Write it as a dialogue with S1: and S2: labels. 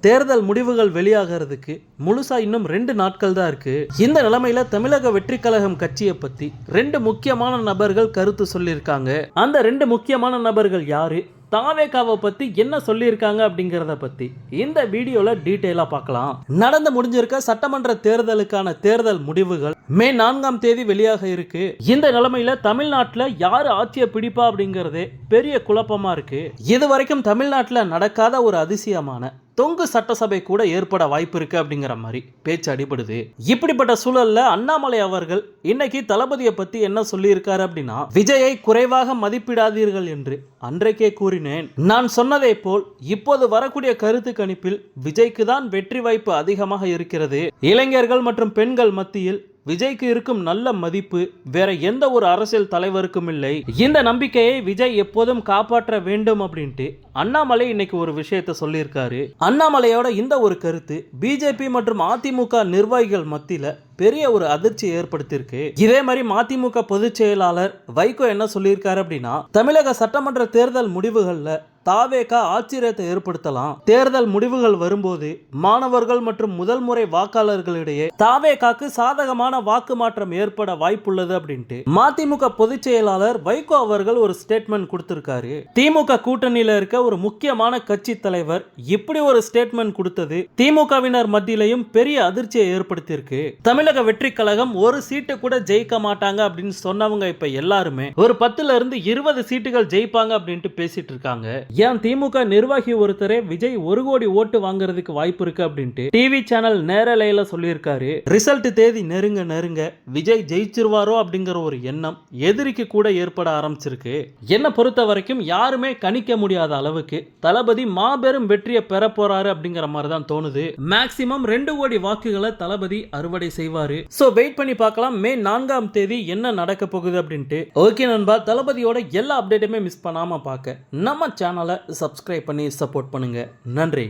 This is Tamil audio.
S1: தேர்தல் முடிவுகள் வெளியாகிறதுக்கு முழுசா இன்னும் 2 நாட்கள் தான் இருக்கு. இந்த நிலைமையில தமிழக வெற்றி கழகம் கட்சியை பத்தி 2 முக்கியமான நபர்கள் கருத்து சொல்லியிருக்காங்க. அந்த 2 முக்கியமான நபர்கள் யாரு, தாவேகாவை பத்தி என்ன சொல்லியிருக்காங்க அப்படிங்கறத பத்தி இந்த வீடியோல டீடைலா பார்க்கலாம். நடந்து முடிஞ்சிருக்க சட்டமன்ற தேர்தலுக்கான தேர்தல் முடிவுகள் மே 4ஆம் தேதி வெளியாக இருக்கு. இந்த நிலைமையில தமிழ்நாட்டில் யாரு ஆட்சியை பிடிப்பா அப்படிங்கறதே பெரிய குழப்பமா இருக்கு. இதுவரைக்கும் தமிழ்நாட்டில் நடக்காத ஒரு அதிசயமான தொங்கு சட்டசபை கூட ஏற்பட வாய்ப்பு இருக்கு அப்படிங்கிற மாதிரி பேச்சு அடிபடுது. இப்படிப்பட்ட சூழல்ல அண்ணாமலை அவர்கள் இன்னைக்கு தளபதியை பத்தி என்ன சொல்லியிருக்காரு அப்படின்னா, விஜயை குறைவாக மதிப்பிடாதீர்கள் என்று அன்றைக்கே கூறினேன். நான் சொன்னதை போல் இப்போது வரக்கூடிய கருத்து கணிப்பில் விஜய்க்கு தான் வெற்றி வாய்ப்பு அதிகமாக இருக்கிறது. இளைஞர்கள் மற்றும் பெண்கள் மத்தியில் விஜய்க்கு இருக்கும் நல்ல மதிப்பு வேற எந்த ஒரு அரசியல் தலைவருக்கும் இல்லை. இந்த நம்பிக்கையை விஜய் எப்போதும் காப்பாற்ற வேண்டும் அப்படின்ட்டு அண்ணாமலை இன்னைக்கு ஒரு விஷயத்தை சொல்லியிருக்காரு. அண்ணாமலையோட இந்த ஒரு கருத்து பிஜேபி மற்றும் அதிமுக நிர்வாகிகள் மத்தியில பெரிய ஒரு அதிர்ச்சி ஏற்படுத்தியிருக்கு. இதே மாதிரி மதிமுக பொதுச் செயலாளர் வைகோ என்ன சொல்லியிருக்காரு அப்படின்னா, தமிழக சட்டமன்ற தேர்தல் முடிவுகள்ல தாவேகா ஆச்சரியத்தை ஏற்படுத்தலாம். தேர்தல் முடிவுகள் வரும்போது மாணவர்கள் மற்றும் முதல் முறை வாக்காளர்களிடையே தாவேகாக்கு சாதகமான வாக்கு மாற்றம் ஏற்பட வாய்ப்புள்ளது அப்படின்ட்டு மதிமுக பொதுச் செயலாளர் வைகோ அவர்கள் ஒரு ஸ்டேட்மெண்ட் கொடுத்திருக்காரு. திமுக கூட்டணியில இருக்க ஒரு முக்கியமான கட்சி தலைவர் இப்படி ஒரு ஸ்டேட்மெண்ட் கொடுத்தது திமுகவினர் மத்தியிலையும் பெரிய அதிர்ச்சியை ஏற்படுத்தியிருக்கு. தமிழக வெற்றி கழகம் ஒரு சீட்டு கூட ஜெயிக்க மாட்டாங்க அப்படின்னு சொன்னவங்க இப்ப எல்லாருமே ஒரு 10ல இருந்து 20 சீட்டுகள் ஜெயிப்பாங்க அப்படின்ட்டு பேசிட்டு இருக்காங்க. ஏன் திமுக நிர்வாகி ஒருத்தரே விஜய் 1 கோடி ஓட்டு வாங்குறதுக்கு வாய்ப்பு இருக்கு அப்படின்ட்டு டிவி சேனல் நேரலையில சொல்லியிருக்காரு. ரிசல்ட் தேதி நெருங்க நெருங்க விஜய் ஜெயிச்சிருவாரோ அப்படிங்கிற ஒரு எண்ணம் எதிரிக்கு கூட ஏற்பட ஆரம்பிச்சிருக்கு. என்ன பொறுத்த வரைக்கும் யாருமே கணிக்க முடியாத அளவுக்கு தளபதி மாபெரும் வெற்றியை பெற போறாரு அப்படிங்கிற மாதிரி தான் தோணுது. மேக்சிமம் 2 கோடி வாக்குகளை தளபதி அறுவடை செய்வாரு. சோ வெயிட் பண்ணி பார்க்கலாம் மே 4ஆம் தேதி என்ன நடக்க போகுது அப்படின்ட்டு. ஓகே நண்பா, தளபதியோட எல்லா அப்டேட்டுமே மிஸ் பண்ணாம பார்க்க நம்ம சேனலை சப்ஸ்கிரைப் பண்ணி சப்போர்ட் பண்ணுங்க. நன்றி.